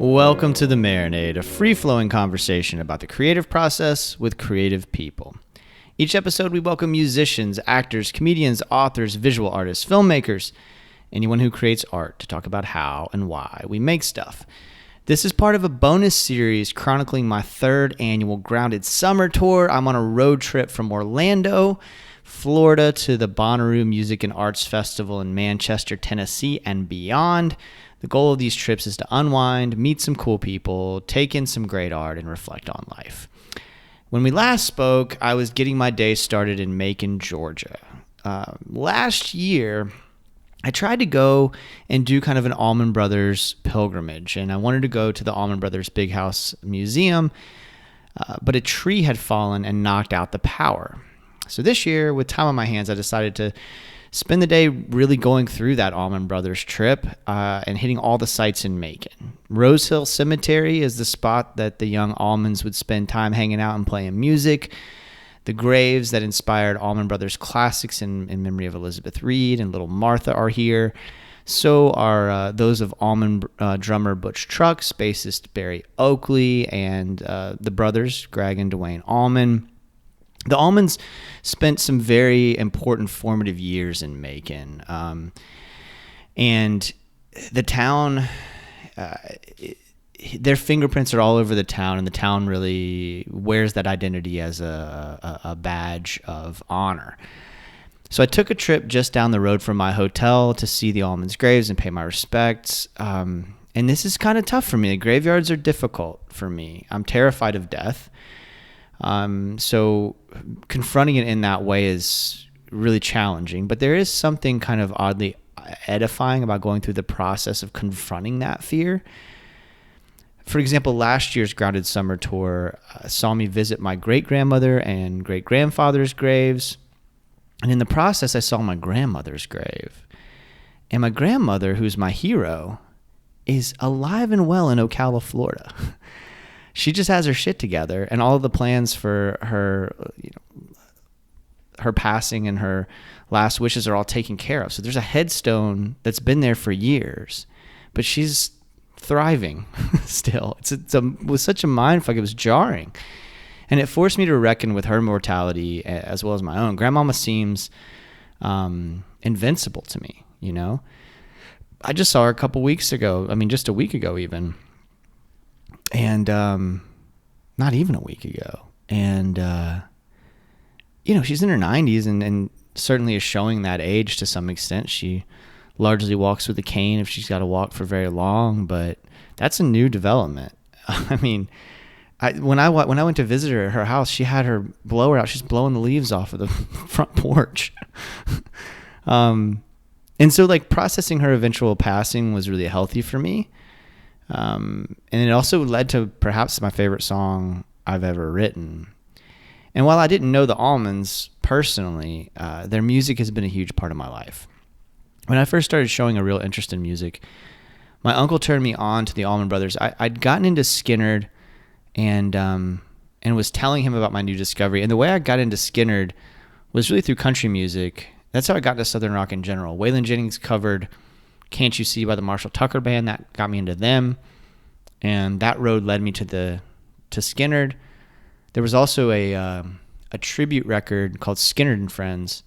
Welcome to the Marinade, a free-flowing conversation about the creative process with creative people. Each episode, we welcome musicians, actors, comedians, authors, visual artists, filmmakers, anyone who creates art to talk about how and why we make stuff. This is part of a bonus series chronicling my third annual Grounded Summer Tour. I'm on a road trip from Orlando, Florida to the Bonnaroo Music and Arts Festival in Manchester, Tennessee, and beyond. The goal of these trips is to unwind, meet some cool people, take in some great art, and reflect on life. When we last spoke, I was getting my day started in Macon, Georgia. Last year, I tried to go and do kind of an Allman Brothers pilgrimage, and I wanted to go to the Allman Brothers Big House Museum, but a tree had fallen and knocked out the power. So this year, with time on my hands, I decided to spend the day really going through that Allman Brothers trip and hitting all the sites in Macon. Rose Hill Cemetery is the spot that the young Allmans would spend time hanging out and playing music. The graves that inspired Allman Brothers classics in memory of Elizabeth Reed and Little Martha are here. So are those of Allman drummer Butch Trucks, bassist Barry Oakley, and the brothers, Greg and Dwayne Allman. The Allmans spent some very important formative years in Macon. And the town, their fingerprints are all over the town, and the town really wears that identity as a badge of honor. So I took a trip just down the road from my hotel to see the Allmans' graves and pay my respects. And this is kind of tough for me. The graveyards are difficult for me. I'm terrified of death. So confronting it in that way is really challenging, but there is something kind of oddly edifying about going through the process of confronting that fear. For example, last year's Grounded Summer Tour saw me visit my great-grandmother and great-grandfather's graves, and in the process, I saw my grandmother's grave. And my grandmother, who's my hero, is alive and well in Ocala, Florida. She just has her shit together, and all of the plans for her, her passing and her last wishes are all taken care of. So there's a headstone that's been there for years, but she's thriving still. It was such a mindfuck. It was jarring, and it forced me to reckon with her mortality as well as my own. Grandmama seems invincible to me. I just saw her a couple weeks ago. I mean, just a week ago even. And not even a week ago. And, she's in her 90s and certainly is showing that age to some extent. She largely walks with a cane if she's got to walk for very long, but that's a new development. I mean, when I went to visit her at her house, she had her blower out. She's blowing the leaves off of the front porch. And so processing her eventual passing was really healthy for me. And it also led to perhaps my favorite song I've ever written. And while I didn't know the Allmans personally, their music has been a huge part of my life. When I first started showing a real interest in music, my uncle turned me on to the Allman Brothers. I'd gotten into Skynyrd and was telling him about my new discovery. And the way I got into Skynyrd was really through country music. That's how I got into Southern rock in general. Waylon Jennings covered Can't You See by the Marshall Tucker Band. That got me into them, and that road led me to Skynyrd. There was also a tribute record called Skynyrd and Friends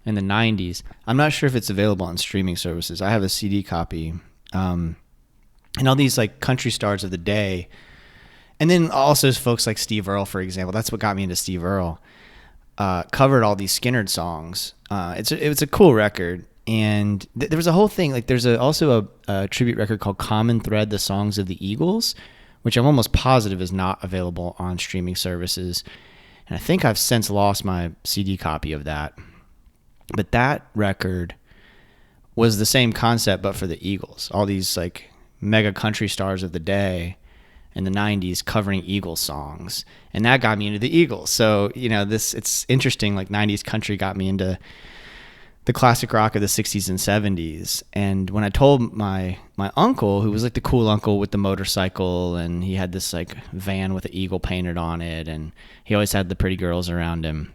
in the 90s. I'm not sure if it's available on streaming services. I have a CD copy, and all these country stars of the day, and then also folks like Steve Earle, for example. That's what got me into Steve Earle. Covered all these Skynyrd songs. It's a cool record. And there was a whole thing, there's also a tribute record called Common Thread, The Songs of the Eagles, which I'm almost positive is not available on streaming services. And I think I've since lost my CD copy of that. But that record was the same concept, but for the Eagles. All these mega country stars of the day in the 90s covering Eagles songs. And that got me into the Eagles. So, it's interesting, 90s country got me into the classic rock of the 60s and 70s. And when I told my uncle, who was the cool uncle with the motorcycle, and he had this van with an eagle painted on it, and he always had the pretty girls around him,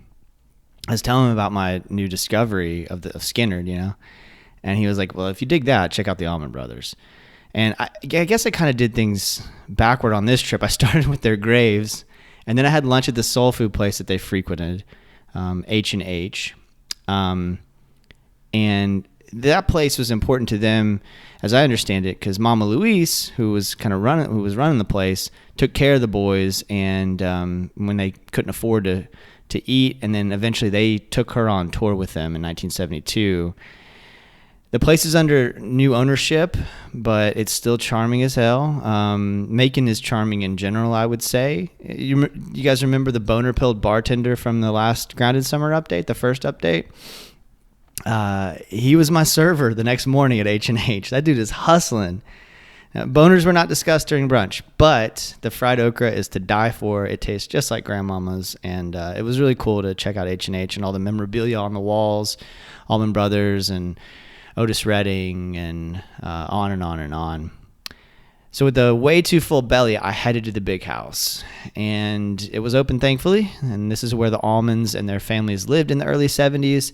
I was telling him about my new discovery of Skynyrd, and he was like, well, if you dig that, check out the Allman Brothers. And I guess I kind of did things backward on this trip. I started with their graves, and then I had lunch at the soul food place that they frequented, H&H. And that place was important to them, as I understand it, because Mama Louise, who was running the place, took care of the boys, and when they couldn't afford to eat, and then eventually they took her on tour with them in 1972. The place is under new ownership, but it's still charming as hell. Macon is charming in general, I would say. You guys remember the boner-pilled bartender from the last Grounded Summer update, the first update? He was my server the next morning at H&H. That dude is hustling. Now, boners were not discussed during brunch, but the fried okra is to die for. It tastes just like grandmama's, and it was really cool to check out H&H and all the memorabilia on the walls, Allman Brothers and Otis Redding, and on and on and on. So with the way too full belly, I headed to the big house, and it was open, thankfully, and this is where the Allmans and their families lived in the early 70s.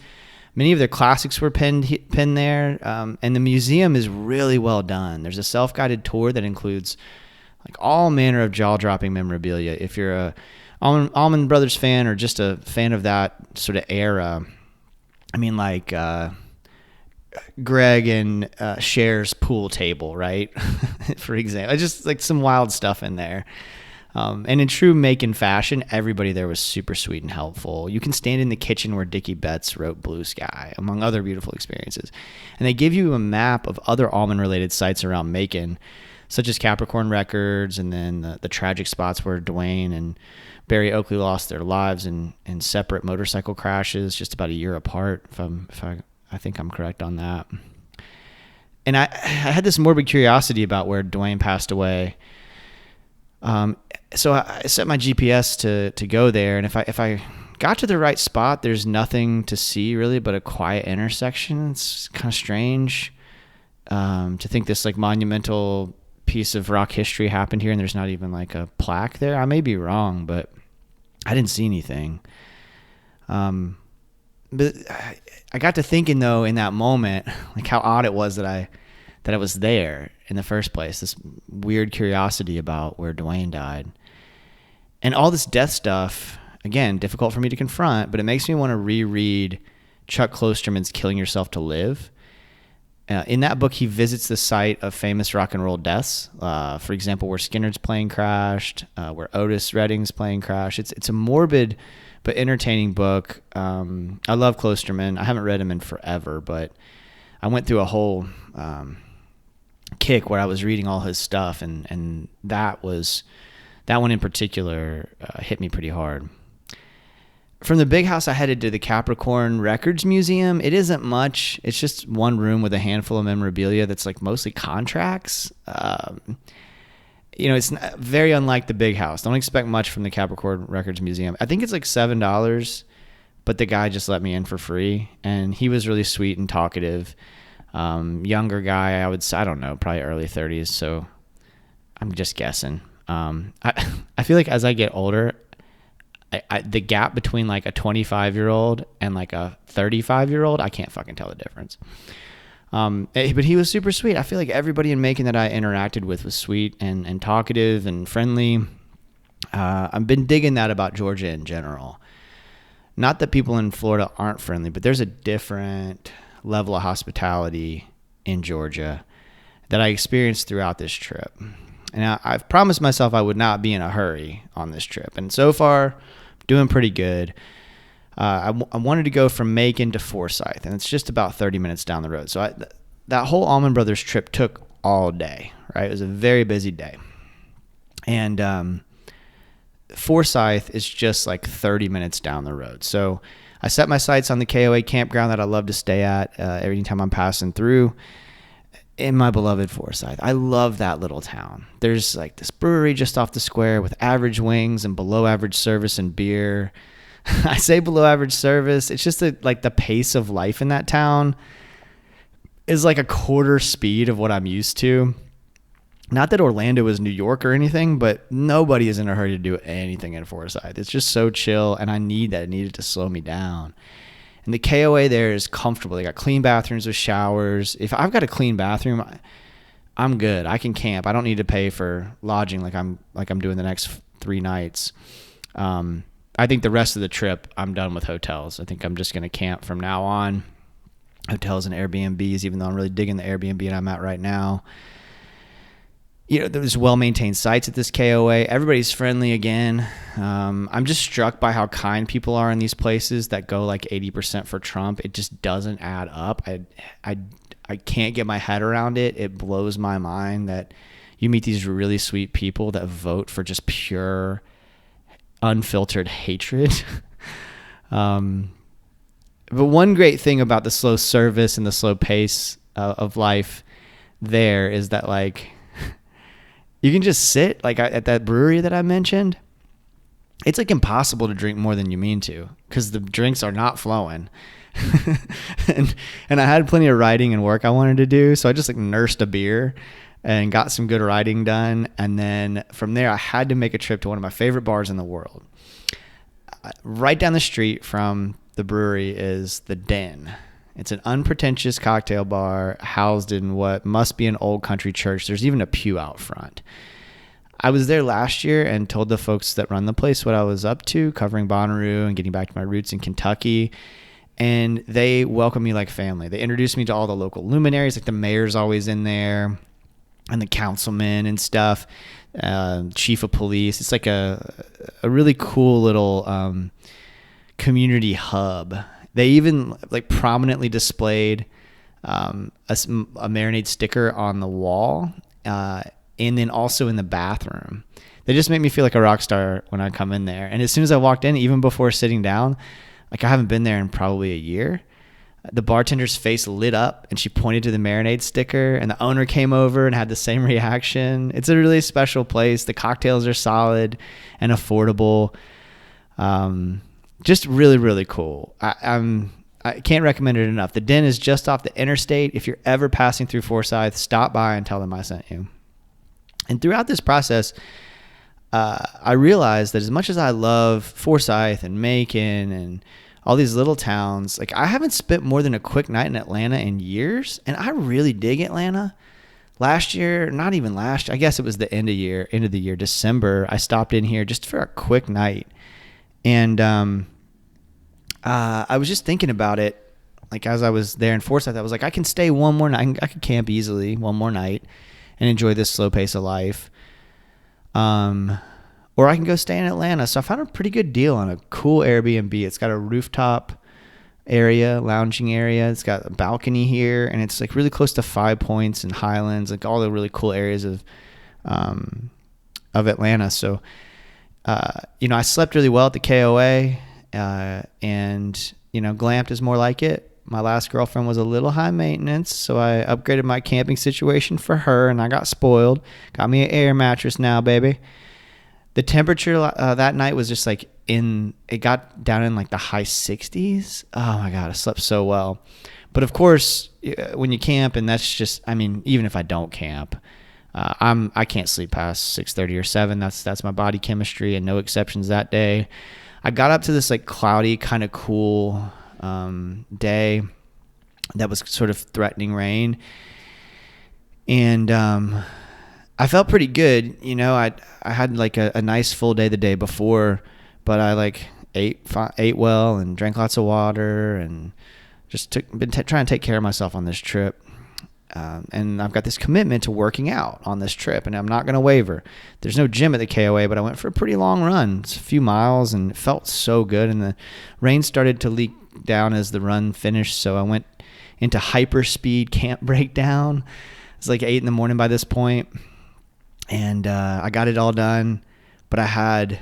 Many of their classics were penned there, and the museum is really well done. There's a self-guided tour that includes like all manner of jaw-dropping memorabilia. If you're a Allman Brothers fan or just a fan of that sort of era, I mean, like Greg and Cher's pool table, right? For example, it's just like some wild stuff in there. And in true Macon fashion, everybody there was super sweet and helpful. You can stand in the kitchen where Dickie Betts wrote Blue Sky, among other beautiful experiences. And they give you a map of other Allman-related sites around Macon, such as Capricorn Records, and then the tragic spots where Dwayne and Barry Oakley lost their lives in separate motorcycle crashes just about a year apart, I think I'm correct on that. And I had this morbid curiosity about where Dwayne passed away. So I set my GPS to go there, and if I got to the right spot, there's nothing to see really but a quiet intersection. It's kind of strange to think this like monumental piece of rock history happened here, and there's not even like a plaque there. I may be wrong, but I didn't see anything. But I got to thinking though in that moment, like how odd it was that I was there in the first place. This weird curiosity about where Dwayne died. And all this death stuff, again, difficult for me to confront, but it makes me want to reread Chuck Klosterman's Killing Yourself to Live. In that book, he visits the site of famous rock and roll deaths. For example, where Skinner's plane crashed, where Otis Redding's plane crashed. It's a morbid but entertaining book. I love Klosterman. I haven't read him in forever, but I went through a whole kick where I was reading all his stuff, and that one in particular hit me pretty hard. From the big house, I headed to the Capricorn Records Museum. It isn't much. It's just one room with a handful of memorabilia that's like mostly contracts. It's very unlike the big house. Don't expect much from the Capricorn Records Museum. I think it's like $7, but the guy just let me in for free, and he was really sweet and talkative. Younger guy, I don't know, probably early 30s, so I'm just guessing. I feel like as I get older, the gap between like a 25-year-old and like a 35-year-old, I can't fucking tell the difference. But he was super sweet. I feel like everybody in Macon that I interacted with was sweet and talkative and friendly. I've been digging that about Georgia in general. Not that people in Florida aren't friendly, but there's a different level of hospitality in Georgia that I experienced throughout this trip. And I've promised myself I would not be in a hurry on this trip. And so far, doing pretty good. I wanted to go from Macon to Forsyth, and it's just about 30 minutes down the road. So that whole Allman Brothers trip took all day, right? It was a very busy day. And Forsyth is just like 30 minutes down the road. So I set my sights on the KOA campground that I love to stay at every time I'm passing through in my beloved Forsyth. I love that little town. There's like this brewery just off the square with average wings and below average service and beer. I say below average service. It's just like the pace of life in that town is like a quarter speed of what I'm used to. Not that Orlando is New York or anything, but nobody is in a hurry to do anything in Forsyth. It's just so chill, and I need that. I need it to slow me down. And the KOA there is comfortable. They got clean bathrooms with showers. If I've got a clean bathroom, I'm good. I can camp. I don't need to pay for lodging like I'm doing the next 3 nights. I think the rest of the trip, I'm done with hotels. I think I'm just going to camp from now on. Hotels and Airbnbs, even though I'm really digging the Airbnb that I'm at right now. There's well-maintained sites at this KOA. Everybody's friendly again. I'm just struck by how kind people are in these places that go like 80% for Trump. It just doesn't add up. I can't get my head around it. It blows my mind that you meet these really sweet people that vote for just pure, unfiltered hatred. But one great thing about the slow service and the slow pace of life there is that, like, you can just sit, like, at that brewery that I mentioned. It's like impossible to drink more than you mean to because the drinks are not flowing. and I had plenty of writing and work I wanted to do, so I just like nursed a beer and got some good writing done. And then from there, I had to make a trip to one of my favorite bars in the world. Right down the street from the brewery is the Den. It's an unpretentious cocktail bar housed in what must be an old country church. There's even a pew out front. I was there last year and told the folks that run the place what I was up to, covering Bonnaroo and getting back to my roots in Kentucky. And they welcomed me like family. They introduced me to all the local luminaries, like the mayor's always in there, and the councilman and stuff, chief of police. It's like a really cool little community hub. They even like prominently displayed a Marinade sticker on the wall, and then also in the bathroom. They just make me feel like a rock star when I come in there. And as soon as I walked in, even before sitting down, like I haven't been there in probably a year, the bartender's face lit up and she pointed to the Marinade sticker, and the owner came over and had the same reaction. It's a really special place. The cocktails are solid and affordable. Just really, really cool. I can't recommend it enough. The Den is just off the interstate. If you're ever passing through Forsyth, stop by and tell them I sent you. And throughout this process, I realized that as much as I love Forsyth and Macon and all these little towns, like I haven't spent more than a quick night in Atlanta in years, and I really dig Atlanta. Last year, not even last year, I guess it was the end of the year, December, I stopped in here just for a quick night. And I was just thinking about it, like as I was there in Forsyth, I was like, I can stay one more night. I could camp easily one more night and enjoy this slow pace of life. Or I can go stay in Atlanta. So I found a pretty good deal on a cool Airbnb. It's got a rooftop area, lounging area. It's got a balcony here, and it's like really close to Five Points and Highlands, like all the really cool areas of Atlanta. So, I slept really well at the KOA, and, glamped is more like it. My last girlfriend was a little high maintenance, so I upgraded my camping situation for her, and I got spoiled. Got me an air mattress now, baby. The temperature that night was just like it got down in like the high 60s. Oh my God, I slept so well. But of course, when you camp, and that's just, even if I don't camp, I can't sleep past 6:30 or 7. That's my body chemistry, and no exceptions that day. I got up to this like cloudy, kind of cool day that was sort of threatening rain, and I felt pretty good. I had like a nice full day the day before, but I like ate well and drank lots of water, and just been trying to take care of myself on this trip. And I've got this commitment to working out on this trip, and I'm not going to waver. There's no gym at the KOA, but I went for a pretty long run. It's a few miles, and it felt so good. And the rain started to leak down as the run finished, so I went into hyperspeed camp breakdown. It's like 8 a.m. by this point, and I got it all done, but I had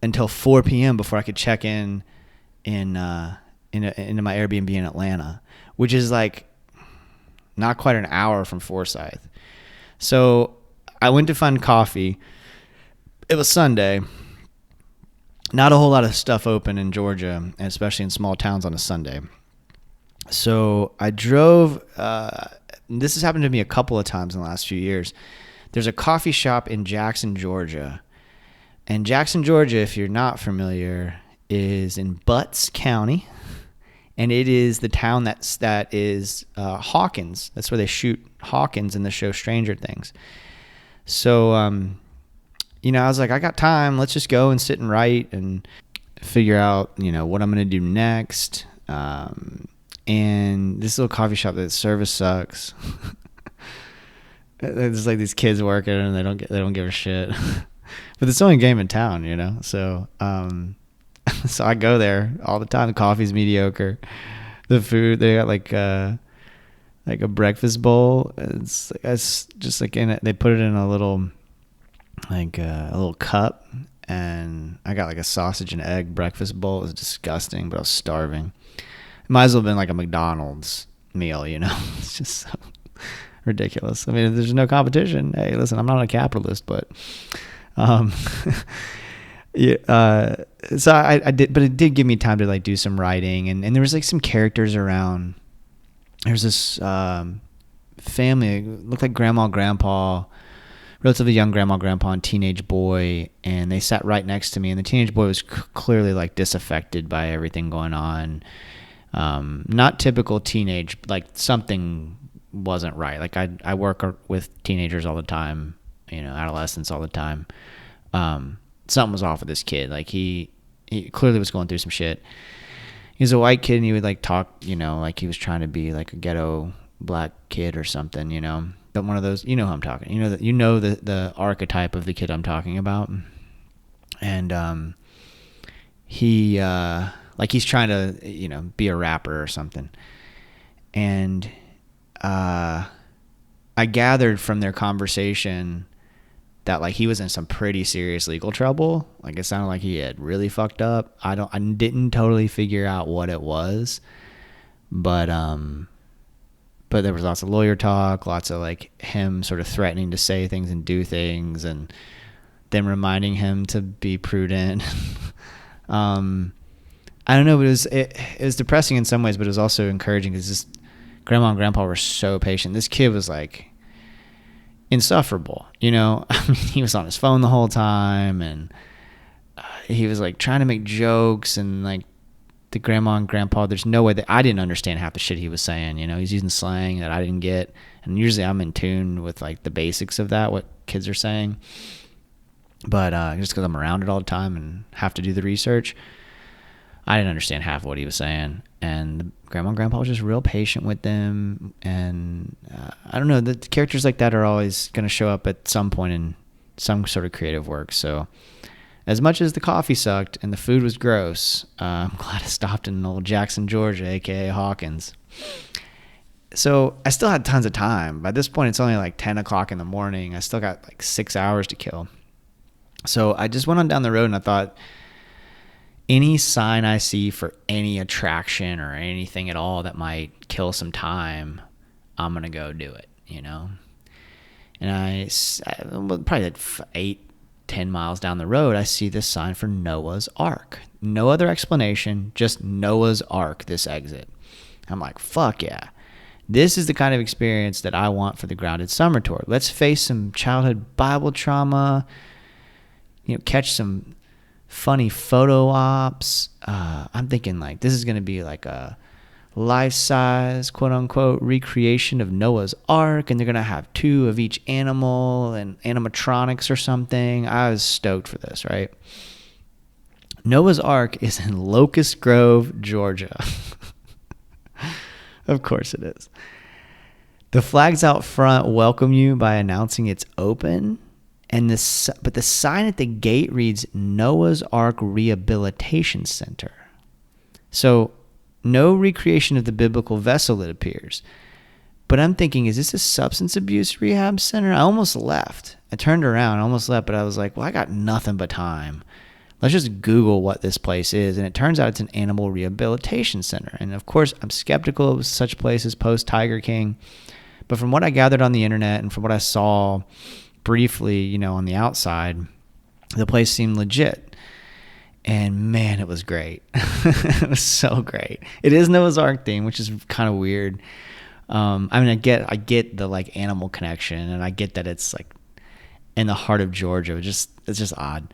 until 4 p.m. before I could check into my Airbnb in Atlanta, which is like not quite an hour from Forsyth. So I went to find coffee. It was Sunday. Not a whole lot of stuff open in Georgia, and especially in small towns on a Sunday. So I drove. This has happened to me a couple of times in the last few years. There's a coffee shop in Jackson, Georgia. And Jackson, Georgia, if you're not familiar, is in Butts County. and it is the town that is Hawkins. That's where they shoot Hawkins in the show Stranger Things. So, I was like, I got time. Let's just go and sit and write and figure out, what I'm going to do next. And this little coffee shop, the service sucks. There's like these kids working and they don't give a shit. But it's the only game in town, So, so I go there all the time. The coffee's mediocre. The food, they got like a breakfast bowl. It's just like in it. They put it in a little cup, and I got like a sausage and egg breakfast bowl. It was disgusting, but I was starving. It might as well have been like a McDonald's meal, It's just so ridiculous. I mean, there's no competition. Hey, listen, I'm not a capitalist, but yeah, so I did, but it did give me time to like do some writing, and there was like some characters around. There's this family, it looked like grandma, grandpa, relatively young grandma, grandpa, and teenage boy, and they sat right next to me, and the teenage boy was clearly like disaffected by everything going on. Not typical teenage, like something wasn't right. Like I work with teenagers all the time, adolescents all the time. Something was off with this kid. Like he clearly was going through some shit. He's a white kid, and he would like talk, like he was trying to be like a ghetto black kid or something, But one of those, who I'm talking. The archetype of the kid I'm talking about. And he he's trying to, be a rapper or something. And I gathered from their conversation that like he was in some pretty serious legal trouble. Like it sounded like he had really fucked up. I didn't totally figure out what it was, but there was lots of lawyer talk, lots of like him sort of threatening to say things and do things, and them reminding him to be prudent. I don't know, but it was depressing in some ways, but it was also encouraging because this grandma and grandpa were so patient. This kid was like insufferable, I mean, he was on his phone the whole time, and he was like trying to make jokes, and like the grandma and grandpa, there's no way that I didn't understand half the shit he was saying. He's using slang that I didn't get, and usually I'm in tune with like the basics of that, what kids are saying, but just because I'm around it all the time and have to do the research, I didn't understand half of what he was saying. And the grandma and grandpa was just real patient with them. And I don't know, the characters like that are always going to show up at some point in some sort of creative work. So as much as the coffee sucked and the food was gross, I'm glad I stopped in old Jackson, Georgia, aka Hawkins. So I still had tons of time. By this point, it's only like 10 o'clock in the morning. I still got like 6 hours to kill. So I just went on down the road, and I thought, any sign I see for any attraction or anything at all that might kill some time, I'm going to go do it, And I probably at 8-10 miles down the road, I see this sign for Noah's Ark. No other explanation, just Noah's Ark, this exit. I'm like, fuck yeah. This is the kind of experience that I want for the Grounded Summer Tour. Let's face some childhood Bible trauma, catch some funny photo ops. I'm thinking like this is going to be like a life-size, quote-unquote, recreation of Noah's Ark, and they're going to have 2 of each animal and animatronics or something. I was stoked for this, right? Noah's Ark is in Locust Grove, Georgia. Of course it is. The flags out front welcome you by announcing it's open. But the sign at the gate reads Noah's Ark Rehabilitation Center. So no recreation of the biblical vessel, it appears. But I'm thinking, is this a substance abuse rehab center? I almost left. I turned around, I almost left, but I was like, well, I got nothing but time. Let's just Google what this place is. And it turns out it's an animal rehabilitation center. And of course, I'm skeptical of such places post Tiger King. But from what I gathered on the internet and from what I saw briefly, on the outside, the place seemed legit. And man, it was great. It was so great. It is Noah's Ark theme, which is kind of weird. I mean, I get the like animal connection, and I get that it's like in the heart of Georgia. It's just odd.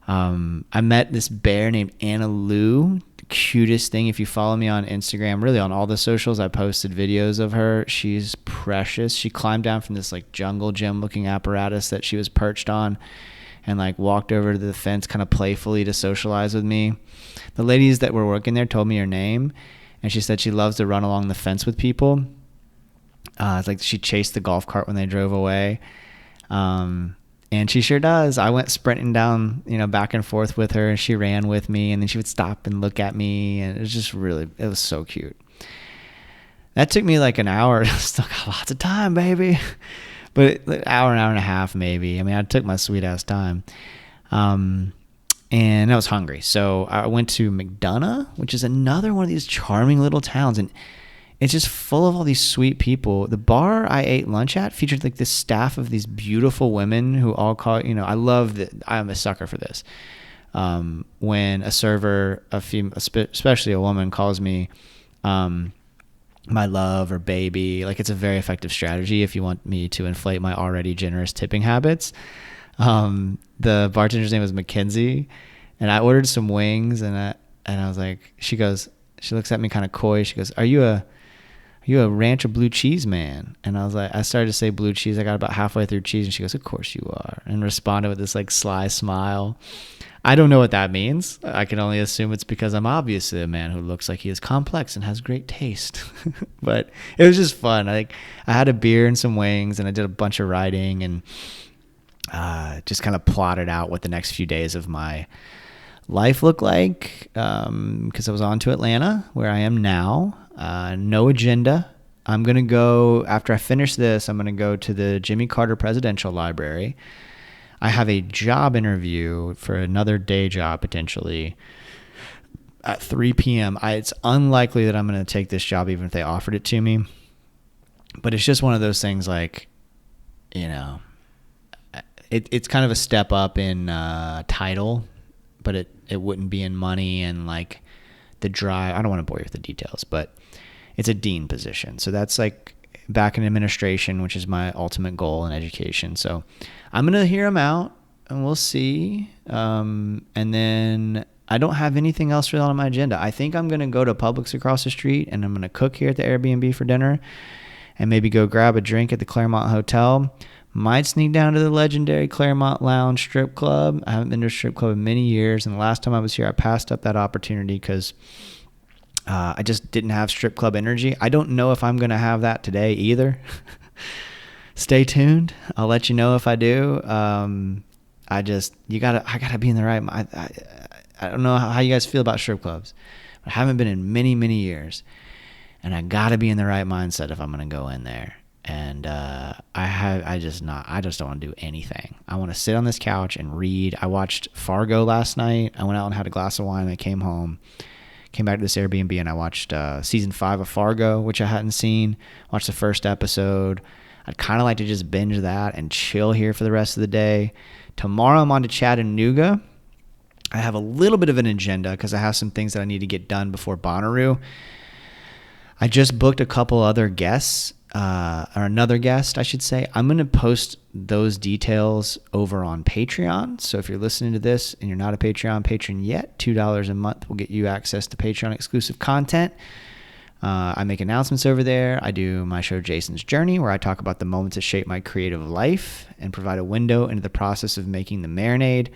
I met this bear named Anna Lou, the cutest thing. If you follow me on Instagram, really on all the socials, I posted videos of her. She's precious. She climbed down from this like jungle gym looking apparatus that she was perched on and like walked over to the fence kind of playfully to socialize with me. The ladies that were working there told me her name, and she said she loves to run along the fence with people. It's like she chased the golf cart when they drove away. And she sure does. I went sprinting down, back and forth with her, and she ran with me, and then she would stop and look at me, and it was just it was so cute. That took me like an hour. Still got lots of time, baby. But an hour and a half maybe. I mean, I took my sweet ass time. And I was hungry. So I went to McDonough, which is another one of these charming little towns, and it's just full of all these sweet people. The bar I ate lunch at featured like this staff of these beautiful women who all call, I love that. I'm a sucker for this. When a server, especially a woman, calls me my love or baby, like it's a very effective strategy if you want me to inflate my already generous tipping habits. The bartender's name was Mackenzie, and I ordered some wings, and I was like, she looks at me kind of coy. She goes, Are you a ranch or blue cheese man? And I was like, I started to say blue cheese. I got about halfway through cheese, and she goes, Of course you are, and responded with this like sly smile. I don't know what that means. I can only assume it's because I'm obviously a man who looks like he is complex and has great taste. But it was just fun. I had a beer and some wings, and I did a bunch of writing, and just kind of plotted out what the next few days of my life looked like, because I was on to Atlanta, where I am now. No agenda. I'm going to go, after I finish this, I'm going to go to the Jimmy Carter Presidential Library. I have a job interview for another day job potentially at 3 p.m. It's unlikely that I'm going to take this job even if they offered it to me. But it's just one of those things like, it's kind of a step up in title, but it wouldn't be in money and like the drive. I don't want to bore you with the details, but it's a dean position. So that's like back in administration, which is my ultimate goal in education. So I'm going to hear them out and we'll see. And then I don't have anything else really on my agenda. I think I'm going to go to Publix across the street, and I'm going to cook here at the Airbnb for dinner, and maybe go grab a drink at the Claremont Hotel. Might sneak down to the legendary Claremont Lounge strip club. I haven't been to a strip club in many years, and the last time I was here, I passed up that opportunity because I just didn't have strip club energy. I don't know if I'm going to have that today either. Stay tuned. I'll let you know if I do. I gotta be in the right. I don't know how you guys feel about strip clubs. I haven't been in many, many years, and I gotta be in the right mindset if I'm gonna go in there. And I just don't want to do anything. I want to sit on this couch and read. I watched Fargo last night. I went out and had a glass of wine. I came home, came back to this Airbnb, and I watched season 5 of Fargo, which I hadn't seen. Watched the first episode. I'd kind of like to just binge that and chill here for the rest of the day. Tomorrow I'm on to Chattanooga. I have a little bit of an agenda because I have some things that I need to get done before Bonnaroo. I just booked a couple other guests, or another guest, I should say. I'm going to post those details over on Patreon. So if you're listening to this and you're not a Patreon patron yet, $2 a month will get you access to Patreon exclusive content. I make announcements over there. I do my show Jason's Journey, where I talk about the moments that shape my creative life and provide a window into the process of making the Marinade.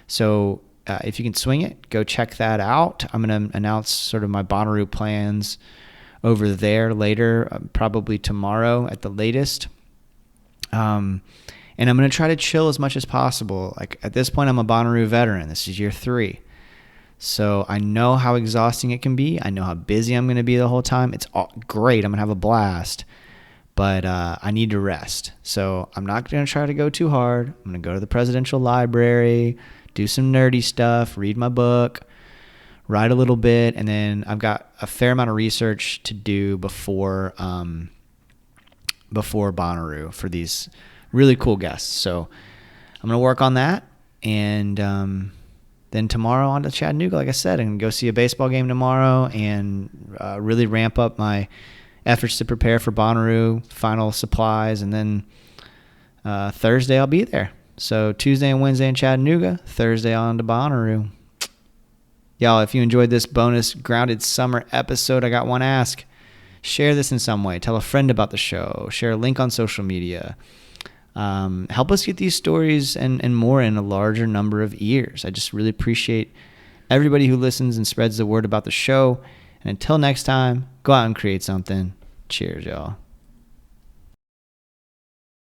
So if you can swing it, go check that out. I'm going to announce sort of my Bonnaroo plans over there later, probably tomorrow at the latest. And I'm going to try to chill as much as possible. Like at this point, I'm a Bonnaroo veteran. This is year 3. So I know how exhausting it can be. I know how busy I'm going to be the whole time. It's all great. I'm going to have a blast. But I need to rest. So I'm not going to try to go too hard. I'm going to go to the presidential library, do some nerdy stuff, read my book, write a little bit, and then I've got a fair amount of research to do before Bonnaroo for these really cool guests. So I'm going to work on that, and then tomorrow on to Chattanooga, like I said, and go see a baseball game tomorrow and really ramp up my efforts to prepare for Bonnaroo, final supplies, and then Thursday I'll be there. So Tuesday and Wednesday in Chattanooga, Thursday on to Bonnaroo. Y'all, if you enjoyed this bonus Grounded Summer episode, I got one ask. Share this in some way. Tell a friend about the show. Share a link on social media. Help us get these stories and more in a larger number of ears. I just really appreciate everybody who listens and spreads the word about the show. And until next time, go out and create something. Cheers, y'all.